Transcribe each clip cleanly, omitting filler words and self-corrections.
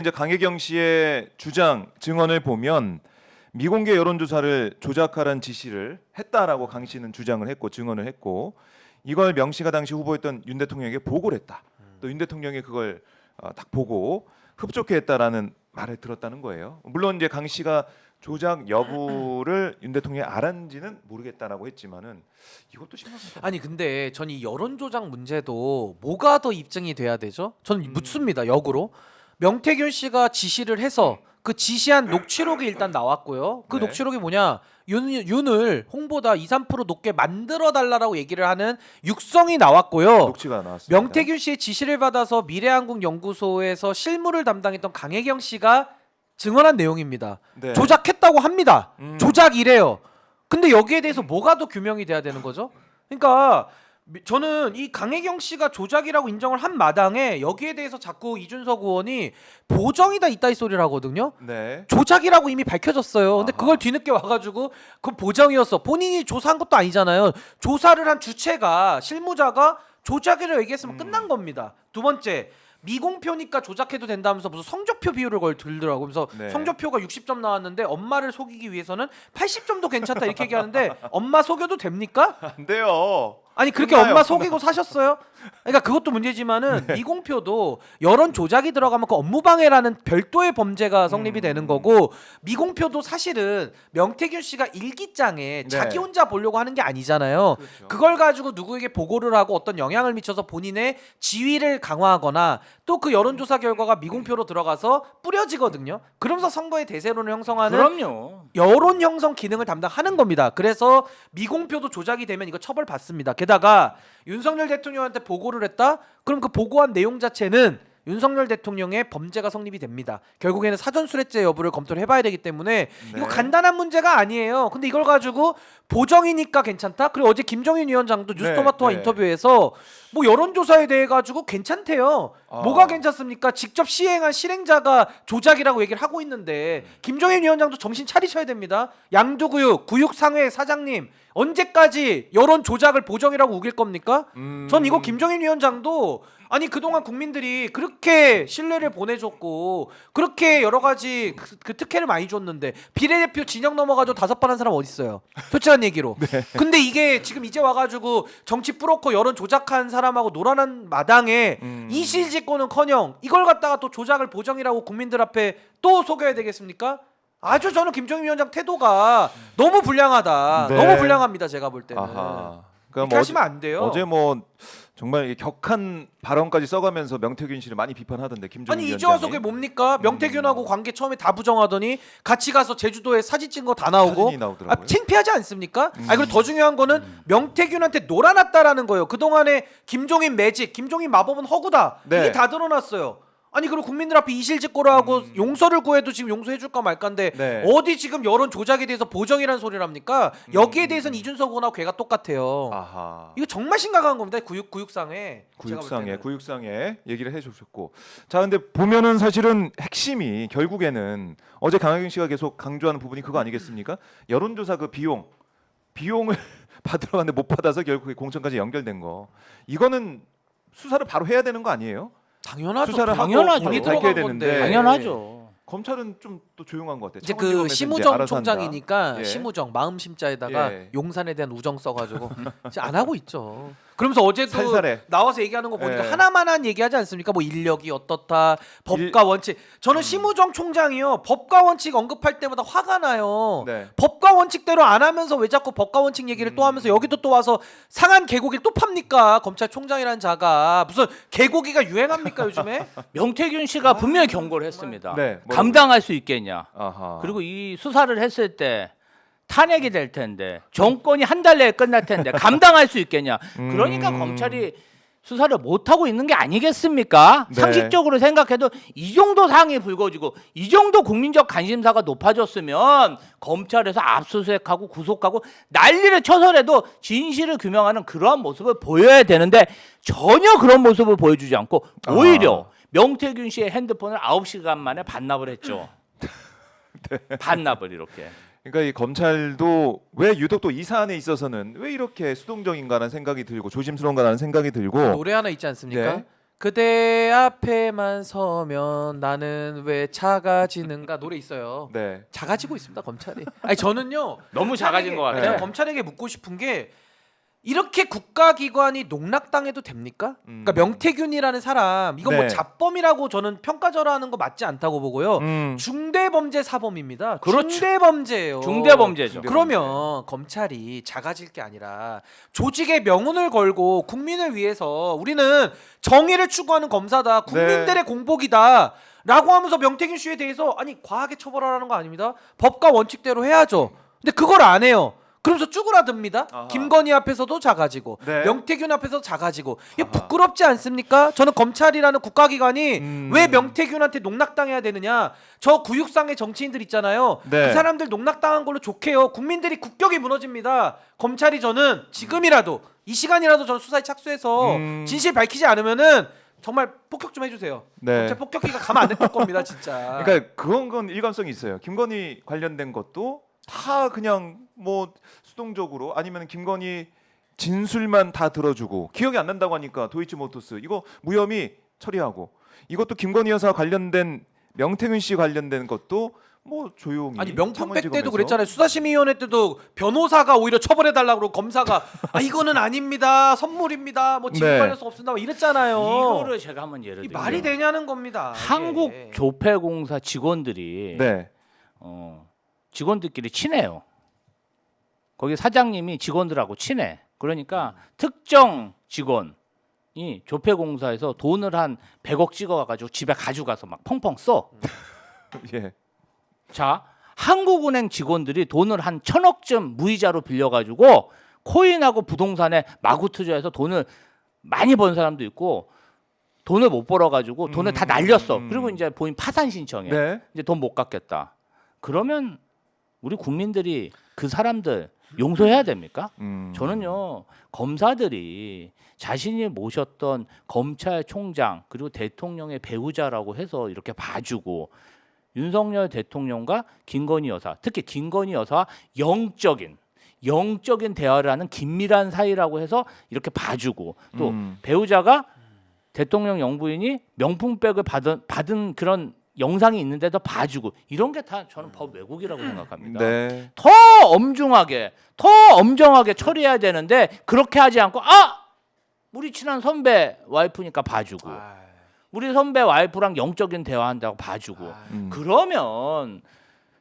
이제 강혜경 씨의 주장 증언을 보면 미공개 여론조사를 조작하라는 지시를 했다라고 강 씨는 주장을 했고 증언을 했고 이걸 명 씨가 당시 후보였던 윤 대통령에게 보고를 했다. 또 윤 대통령이 그걸 딱 보고 흡족해 했다라는 말을 들었다는 거예요. 물론 이제 강 씨가 조작 여부를 윤 대통령이 알았는지는 모르겠다라고 했지만은 이것도 심각하다. 아니 근데 전 이 여론 조작 문제도 뭐가 더 입증이 돼야 되죠? 저는 묻습니다. 역으로 명태균 씨가 지시를 해서 그 지시한 녹취록이 일단 나왔고요. 그 네. 녹취록이 뭐냐? 윤을 홍보다 2~3% 높게 만들어 달라고 얘기를 하는 육성이 나왔고요. 녹취가 나왔습니다. 명태균 씨의 지시를 받아서 미래한국연구소에서 실무를 담당했던 강혜경 씨가 증언한 내용입니다. 네. 조작했다고 합니다. 조작이래요. 근데 여기에 대해서 뭐가 더 규명이 돼야 되는 거죠? 그러니까 저는 이 강혜경 씨가 조작이라고 인정을 한 마당에 여기에 대해서 자꾸 이준석 의원이 보정이다 이따위 소리를 하거든요. 네. 조작이라고 이미 밝혀졌어요. 근데 아하. 그걸 뒤늦게 와가지고 그 보정이었어. 본인이 조사한 것도 아니잖아요. 조사를 한 주체가 실무자가 조작이라고 얘기했으면 끝난 겁니다. 두 번째. 미공표니까 조작해도 된다면서 무슨 성적표 비율을 들더라고요. 그래서 네. 성적표가 60점 나왔는데 엄마를 속이기 위해서는 80점도 괜찮다 이렇게 얘기하는데 엄마 속여도 됩니까? 안 돼요. 아니 그렇게 끝나요. 엄마 속이고 사셨어요? 그러니까 그것도 문제지만은 미공표도 여론 조작이 들어가면 그 업무방해라는 별도의 범죄가 성립이 되는 거고 미공표도 사실은 명태균 씨가 일기장에 자기 혼자 보려고 하는 게 아니잖아요. 그렇죠. 그걸 가지고 누구에게 보고를 하고 어떤 영향을 미쳐서 본인의 지위를 강화하거나 또 그 여론조사 결과가 미공표로 들어가서 뿌려지거든요. 그러면서 선거의 대세론을 형성하는 그럼요. 여론 형성 기능을 담당하는 겁니다. 그래서 미공표도 조작이 되면 이거 처벌받습니다. 게다가 윤석열 대통령한테 보고를 했다? 그럼 그 보고한 내용 자체는 윤석열 대통령의 범죄가 성립이 됩니다. 결국에는 사전수뢰죄 여부를 검토를 해봐야 되기 때문에 이거 간단한 문제가 아니에요. 근데 이걸 가지고 보정이니까 괜찮다? 그리고 어제 김정인 위원장도 뉴스토마토와 네. 인터뷰에서 뭐 여론조사에 대해 가지고 괜찮대요. 뭐가 괜찮습니까? 직접 시행한 실행자가 조작이라고 얘기를 하고 있는데 김정인 위원장도 정신 차리셔야 됩니다. 양두구육 구육상회 사장님 언제까지 여론 조작을 보정이라고 우길 겁니까? 전 이거 김정인 위원장도 아니 그동안 국민들이 그렇게 신뢰를 보내줬고 그렇게 여러 가지 그 특혜를 많이 줬는데 비례대표 진영 넘어가지고 5번 한 사람 어디 있어요? 솔직한 얘기로. 근데 이게 지금 이제 와가지고 정치 뿌놓고 여론 조작한 사람하고 놀아난 마당에 이실직고는커녕 이걸 갖다가 또 조작을 보정이라고 국민들 앞에 또 속여야 되겠습니까? 아주 저는 김정인 위원장 태도가 너무 불량하다. 네. 너무 불량합니다. 제가 볼 때는. 아하. 이렇게 하시면 안 돼요. 어제 뭐 정말 격한 발언까지 써가면서 명태균 씨를 많이 비판하던데 김종인 아니 위원장이. 이제 와서 그게 뭡니까? 명태균하고 관계 처음에 다 부정하더니 같이 가서 제주도에 사진 찍은 거 다 나오고 사진이 나오더라고요. 창피하지 않습니까? 아니 그리고 더 중요한 거는 명태균한테 놀아났다라는 거예요. 그동안에 김종인 매직, 김종인 마법은 허구다. 네. 이게 다 드러났어요. 아니 그리고 국민들 앞에 이실직고를 하고 용서를 구해도 지금 용서해줄까 말까인데 네. 어디 지금 여론 조작에 대해서 보정이라는 소리를 합니까? 여기에 대해서는 이준석 의원하고 걔가 똑같아요. 아하. 이거 정말 심각한 겁니다. 구육상에 구육상에 얘기를 해주셨고, 자 근데 보면은 사실은 핵심이 결국에는 어제 강혜경 씨가 계속 강조하는 부분이 그거 아니겠습니까? 여론조사 그 비용을 받으러 갔는데 못 받아서 결국에 공천까지 연결된 거. 이거는 수사를 바로 해야 되는 거 아니에요? 당연하죠. 수사를 하고 당연하죠. 돈이 밝혀야 들어간 되는데. 건데. 당연하죠. 검찰은 좀 또 조용한 것 같아요. 이제 차관직원에서 그 이제 심우정 알아서 한다. 총장이니까 예. 심우정 마음 심자에다가 예. 용산에 대한 우정 써가지고 이제 안 하고 있죠. 그러면서 어제도 살살해. 나와서 얘기하는 거 보니까 예. 하나만한 얘기하지 않습니까? 뭐 인력이 어떻다, 법과 원칙. 저는 심우정 총장이요 법과 원칙 언급할 때마다 화가 나요. 네. 법과 원칙대로 안 하면서 왜 자꾸 법과 원칙 얘기를 또 하면서 여기도 또 와서 상한 개고기를 또 팝니까? 검찰총장이라는 자가 무슨 개고기가 유행합니까 요즘에? 명태균 씨가 분명히 경고를 했습니다. 네, 뭐라고요? 감당할 수 있겠냐. 아하. 그리고 이 수사를 했을 때 탄핵이 될 텐데 정권이 한 달 내에 끝날 텐데 감당할 수 있겠냐. 그러니까 검찰이 수사를 못 하고 있는 게 아니겠습니까? 네. 상식적으로 생각해도 이 정도 사항이 불거지고 이 정도 국민적 관심사가 높아졌으면 검찰에서 압수수색하고 구속하고 난리를 쳐서라도 진실을 규명하는 그러한 모습을 보여야 되는데 전혀 그런 모습을 보여주지 않고 오히려 명태균 씨의 핸드폰을 9시간 만에 반납을 했죠. 반납을 이렇게. 그러니까 이 검찰도 왜 유독 또 이 사안에 있어서는 왜 이렇게 수동적인가라는 생각이 들고 조심스러운가라는 생각이 들고. 노래 하나 있지 않습니까? 네. 그대 앞에만 서면 나는 왜 작아지는가 노래 있어요. 네. 작아지고 있습니다 검찰이. 아니 저는요 너무 작아진 것 같아요. 제가 검찰에게 묻고 싶은 게 이렇게 국가기관이 농락당해도 됩니까? 그러니까 명태균이라는 사람 이건 뭐 네. 자범이라고 저는 평가절하하는 거 맞지 않다고 보고요. 중대범죄 사범입니다. 그렇죠. 중대범죄예요. 중대범죄죠. 그러면 검찰이 작아질 게 아니라 조직의 명운을 걸고 국민을 위해서 우리는 정의를 추구하는 검사다. 국민들의 공복이다. 라고 하면서 명태균 씨에 대해서 아니 과하게 처벌하라는 거 아닙니다. 법과 원칙대로 해야죠. 근데 그걸 안 해요. 그러면서 쭈그라듭니다. 아하. 김건희 앞에서도 작아지고 네. 명태균 앞에서도 작아지고 이게 아하. 부끄럽지 않습니까? 저는 검찰이라는 국가기관이 왜 명태균한테 농락당해야 되느냐. 저 구육상의 정치인들 있잖아요. 네. 그 사람들 농락당한 걸로 좋게요. 국민들이 국격이 무너집니다. 검찰이 저는 지금이라도 이 시간이라도 저는 수사에 착수해서 진실 밝히지 않으면은 정말 폭격 좀 해주세요. 네. 검찰 폭격기가 가만 안 냅둘 겁니다 진짜. 그러니까 그건 건 일관성이 있어요. 김건희 관련된 것도 다 그냥 뭐 수동적으로 아니면 김건희 진술만 다 들어주고 기억이 안 난다고 하니까 도이치모터스 이거 무혐의 처리하고 이것도 김건희 여사 관련된 명태균 씨 관련된 것도 뭐 조용히 아니 명품백 창원지검에서. 때도 그랬잖아요. 수사심의위원회 때도 변호사가 오히려 처벌해달라고 그러고 검사가 아 이거는 아닙니다. 선물입니다. 뭐 지금 네. 관련성 없습니다. 뭐 이랬잖아요. 이거를 제가 한번 예를 이 들면 말이 되냐는 겁니다. 한국 이게. 조폐공사 직원들이 네. 직원들끼리 친해요. 거기 사장님이 직원들하고 친해. 그러니까 특정 직원이 조폐공사에서 돈을 한 100억 찍어가지고 집에 가져가서 막 펑펑 써. 예. 자, 한국은행 직원들이 돈을 한 1,000억쯤 무이자로 빌려가지고 코인하고 부동산에 마구 투자해서 돈을 많이 번 사람도 있고 돈을 못 벌어가지고 돈을 다 날렸어. 그리고 이제 본인 파산 신청해. 네. 이제 돈 못 갚겠다. 그러면 우리 국민들이 그 사람들 용서해야 됩니까? 저는요 검사들이 자신이 모셨던 검찰총장 그리고 대통령의 배우자라고 해서 이렇게 봐주고 윤석열 대통령과 김건희 여사 특히 김건희 여사와 영적인 대화를 하는 긴밀한 사이라고 해서 이렇게 봐주고 또 배우자가 대통령 영부인이 명품백을 받은 그런 영상이 있는데도 봐주고 이런 게 다 저는 법 왜곡이라고 생각합니다. 네. 더 엄정하게 처리해야 되는데 그렇게 하지 않고 우리 친한 선배 와이프니까 봐주고 우리 선배 와이프랑 영적인 대화한다고 봐주고 그러면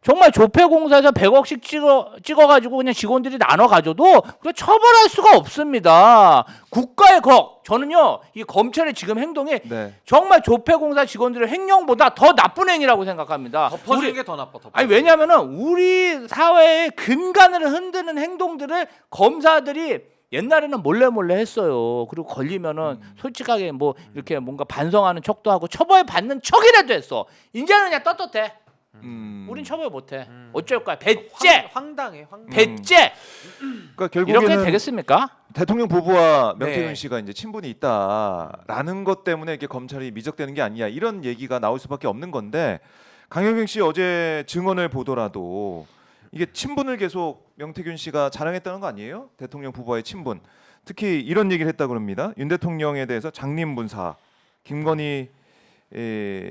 정말 조폐공사에서 100억씩 찍어가지고 그냥 직원들이 나눠 가져도 그 처벌할 수가 없습니다. 국가의 저는요 이 검찰의 지금 행동이 네. 정말 조폐공사 직원들의 행령보다 더 나쁜 행위라고 생각합니다. 덮어주는 게 더 나빠. 아니 왜냐하면은 우리 사회의 근간을 흔드는 행동들을 검사들이 옛날에는 몰래 했어요. 그리고 걸리면은 솔직하게 뭐 이렇게 뭔가 반성하는 척도 하고 처벌받는 척이라도 했어. 이제는 그냥 떳떳해. 우린 처벌 못해. 어쩔 거야. 배째. 황당해. 배째. 그러니까 결국에는 이렇게 되겠습니까? 대통령 부부와 명태균 네. 씨가 이제 친분이 있다라는 것 때문에 이렇게 검찰이 미적되는 게 아니냐 이런 얘기가 나올 수밖에 없는 건데 강효경 씨 어제 증언을 보더라도 이게 친분을 계속 명태균 씨가 자랑했다는 거 아니에요? 대통령 부부와의 친분. 특히 이런 얘기를 했다고 합니다. 윤 대통령에 대해서 장님문사, 김건희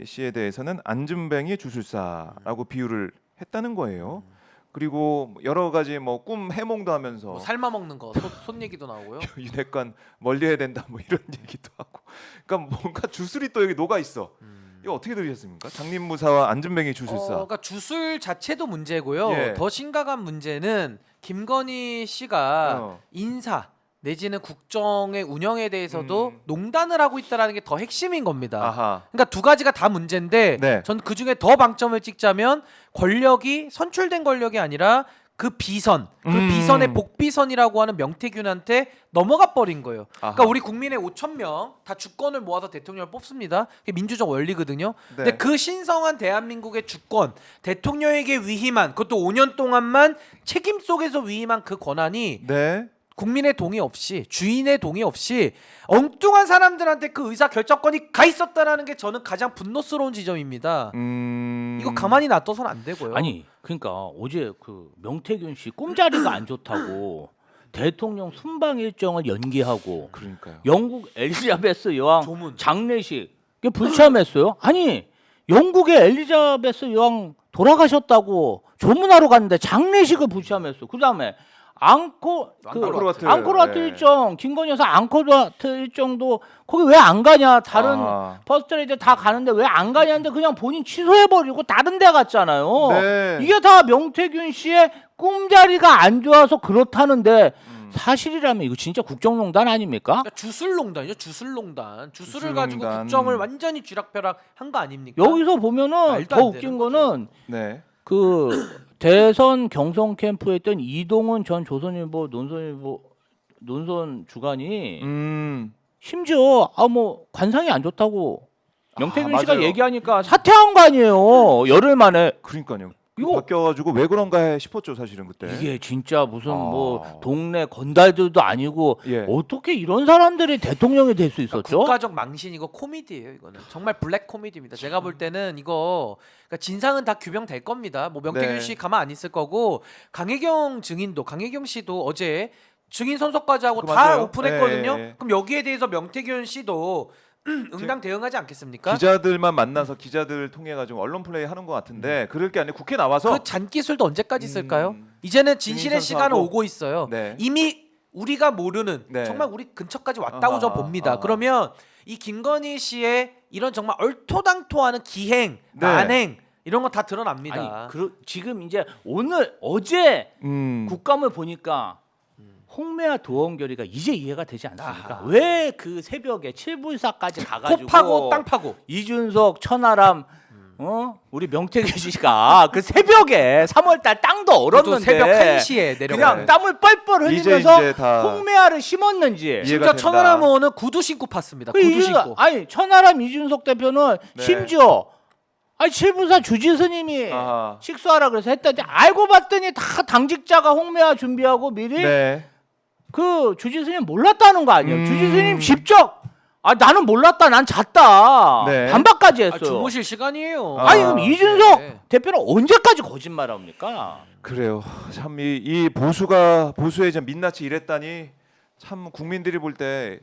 씨에 대해서는 안진뱅이 주술사라고 비유를 했다는 거예요. 그리고 여러 가지 뭐 꿈 해몽도 하면서 뭐 삶아 먹는 거, 손 얘기도 나오고요. 윤핵관 멀리해야 된다 뭐 이런 얘기도 하고. 그러니까 뭔가 주술이 또 여기 녹아 있어. 이거 어떻게 들으셨습니까? 장님무사와 안진뱅이 주술사. 그러니까 주술 자체도 문제고요. 예. 더 심각한 문제는 김건희 씨가 인사 내지는 국정의 운영에 대해서도 농단을 하고 있다라는 게 더 핵심인 겁니다. 아하. 그러니까 두 가지가 다 문제인데 네. 전 그중에 더 방점을 찍자면 권력이 선출된 권력이 아니라 그 비선, 그 비선의 복비선이라고 하는 명태균한테 넘어가 버린 거예요. 그러니까 아하. 우리 국민의 5,000명 다 주권을 모아서 대통령을 뽑습니다. 그게 민주적 원리거든요. 네. 근데 그 신성한 대한민국의 주권, 대통령에게 위임한 그것도 5년 동안만 책임 속에서 위임한 그 권한이 네. 국민의 동의 없이 주인의 동의 없이 엉뚱한 사람들한테 그 의사 결정권이 가 있었다라는 게 저는 가장 분노스러운 지점입니다. 이거 가만히 놔둬서는 안 되고요. 아니 그러니까 어제 그 명태균 씨 꿈자리가 안 좋다고 대통령 순방 일정을 연기하고 그러니까요. 영국 엘리자베스 여왕 조문. 장례식 이게 불참했어요. 아니 영국의 엘리자베스 여왕 돌아가셨다고 조문하러 갔는데 장례식을 불참했어. 그다음에 앙코르와트 네. 일정 김건희 여사 앙코르와트 일정도 거기 왜 안 가냐 다른 아. 퍼스트레이드 다 가는데 왜 안 가냐는데 그냥 본인 취소해버리고 다른 데 갔잖아요. 네. 이게 다 명태균 씨의 꿈자리가 안 좋아서 그렇다는데 사실이라면 이거 진짜 국정농단 아닙니까? 그러니까 주술농단이죠. 주술농단. 주술을 가지고 주술농단. 국정을 완전히 쥐락펴락 한 거 아닙니까? 여기서 보면은 말도 더 안 웃긴 되는 거는 네. 그 대선 경선 캠프에 있던 이동훈 전 조선일보 논선 주간이 심지어 뭐 관상이 안 좋다고 명태균 씨가 맞아요. 얘기하니까 사퇴한 거 아니에요. 열흘 만에. 그러니까요. 이거- 바뀌어가지고 왜 그런가 싶었죠 사실은 그때. 이게 진짜 무슨 아. 뭐 동네 건달들도 아니고 예. 어떻게 이런 사람들이 대통령이 될 수 그러니까 있었죠? 국가적 망신이고 코미디예요. 이거는 정말 블랙 코미디입니다. 제가 볼 때는 이거 그러니까 진상은 다 규명될 겁니다. 뭐 명태균 네. 씨 가만 안 있을 거고 강혜경 씨도 어제 증인 선서까지 하고 그 다 맞아요. 오픈했거든요. 예. 그럼 여기에 대해서 명태균 씨도 응당 대응하지 않겠습니까? 기자들만 만나서 기자들 통해 가지고 언론 플레이 하는 것 같은데 그럴 게 아니라 국회 나와서 그 잔기술도 언제까지 있을까요? 음. 이제는 진실의 증인 시간은 선서하고. 오고 있어요. 네. 이미 우리가 모르는 네. 정말 우리 근처까지 왔다고 저 아하, 봅니다. 아하. 그러면 이 김건희 씨의 이런 정말 얼토당토하는 기행, 네. 만행 이런 건 다 드러납니다. 아니 지금 이제 어제 음. 국감을 보니까 홍매와 도원결이가 이제 이해가 되지 않습니까? 아하. 왜 그 새벽에 7불사까지 가가지고 코 파고 땅 파고 이준석, 천하람, 우리 명태균 씨가 그 새벽에 3월달 땅도 또 얼었는데 새벽 1시에 내려가. 그냥 땀을 뻘뻘 이제 흘리면서 다 홍매화를 심었는지. 이해가 심지어 된다. 천하람 의원은 구두 신고 팠습니다. 그 구두 이준석, 신고. 아니 천하람 이준석 대표는 네. 심지어 아니 7불사 주지스님이 아하. 식수하라 그래서 했더니 알고 봤더니 다 당직자가 홍매화 준비하고 미리 네. 그 주지스님 몰랐다는 거 아니에요. 음. 주지스님 직접 나는 몰랐다, 난 잤다. 네. 반박까지 했어요. 주무실 시간이에요. 아니 그럼 이준석 네. 대표는 언제까지 거짓말합니까? 그래요. 참 이 보수의 좀 민낯이 이랬다니 참 국민들이 볼 때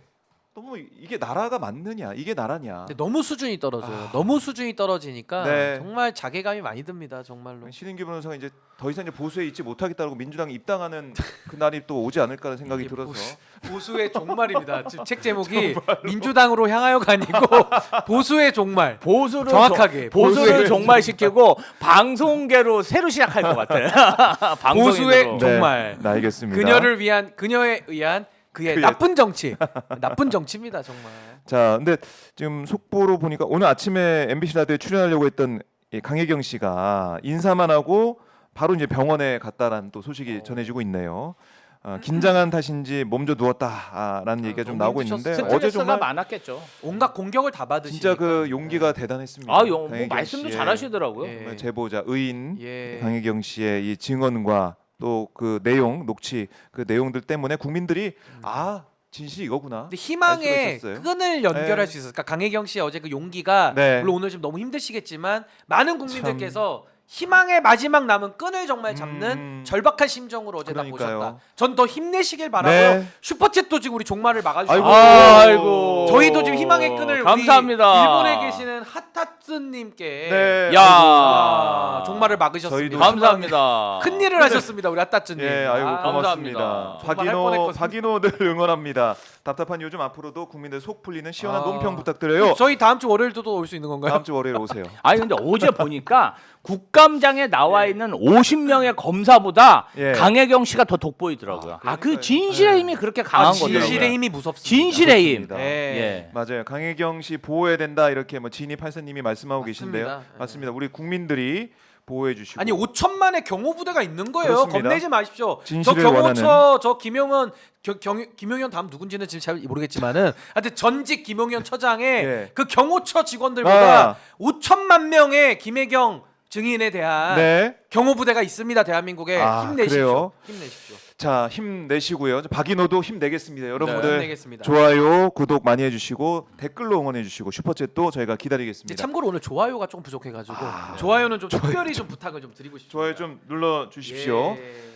너무 이게 나라가 맞느냐 이게 나라냐. 근데 너무 수준이 떨어져요. 너무 수준이 떨어지니까 네. 정말 자괴감이 많이 듭니다. 정말로. 신인규 변호사가 이제 더 이상 이제 보수에 있지 못하겠다고 민주당에 입당하는 그 날이 또 오지 않을까라는 생각이 이게 들어서 보수의 종말입니다. 지금 책 제목이 민주당으로 향하여가 아니고 보수의 종말. 보수를 정확하게 보수를 보수의 종말시키고 방송계로 새로 시작할 것 같아. 보수의 방송인으로. 정말. 네, 알겠습니다. 그녀에 의한 그의 그의- 나쁜 정치. 나쁜 정치입니다, 정말. 자, 근데 지금 속보로 보니까 오늘 아침에 MBC 라디오에 출연하려고 했던 이 강혜경 씨가 인사만 하고 바로 이제 병원에 갔다라는 또 소식이 전해지고 있네요. 긴장한 탓인지 몸져 누웠다라는 얘기가 좀 너무 나오고 힘드셨어요. 있는데 스트레스가 어제 정말 많았겠죠. 온갖 공격을 다 받으시니까. 진짜 그 용기가 대단했습니다. 뭐 강혜경 말씀도 씨의 잘하시더라고요. 예. 정말 제보자 의인 예. 강혜경 씨의 이 증언과 또 그 내용 녹취 그 내용들 때문에 국민들이 진실이 이거구나. 근데 희망의 알 수가 있었어요. 끈을 연결할 네. 수 있었을까? 강혜경 씨의 어제 그 용기가 네. 물론 오늘 좀 너무 힘드시겠지만 많은 국민들께서 희망의 마지막 남은 끈을 정말 잡는 절박한 심정으로 어제 다 그러니까요. 보셨다. 전 더 힘내시길 바라고요. 네. 슈퍼챗도 지금 우리 종말을 막아주시고 아이고. 저희도 지금 희망의 끈을 감사합니다. 우리 일본에 계시는 핫타츠님께 네. 야. 종말을 막으셨습니다. 저희도 감사합니다. 큰 일을 하셨습니다, 우리 핫타츠님. 예, 아이고 감사합니다. 고맙습니다. 정말 할 뻔했거든요. 박인호들 응원합니다. 답답한 요즘 앞으로도 국민들 속 풀리는 시원한 아. 논평 부탁드려요. 저희 다음 주 월요일도 또 올 수 있는 건가요? 다음 주 월요일 오세요. 아니 근데 어제 보니까 국감장에 나와 있는 50명의 검사보다 예. 강혜경 씨가 더 돋보이더라고요. 그 그러니까요. 진실의 힘이 그렇게 강한 거더라고요. 진실의 힘이 무섭습니다. 진실의 힘. 그렇습니다. 예. 예. 맞아요. 강혜경 씨 보호해야 된다 이렇게 뭐 진희 판사님이 말씀하고 맞습니다. 계신데요. 예. 맞습니다. 우리 국민들이 보호해 주시고 아니 5천만의 경호부대가 있는 거예요. 그렇습니다. 겁내지 마십시오. 저 진실을 경호처 원하는. 저 김용현 다음 누군지는 지금 잘 모르겠지만은 하여튼 전직 김용현 처장의 예. 그 경호처 직원들보다 아. 5천만 명의 김혜경 증인에 대한 네. 경호부대가 있습니다. 대한민국에 힘내십시오. 그래요? 힘내십시오. 자, 힘내시고요. 박인호도 힘내겠습니다. 여러분들 힘내겠습니다. 좋아요, 구독 많이 해주시고 댓글로 응원해주시고 슈퍼챗도 저희가 기다리겠습니다. 참고로 오늘 좋아요가 조금 부족해가지고 좋아요는 좀 특별히 좀 부탁을 좀 드리고 싶습니다. 좋아요 좀 눌러 주십시오. 예.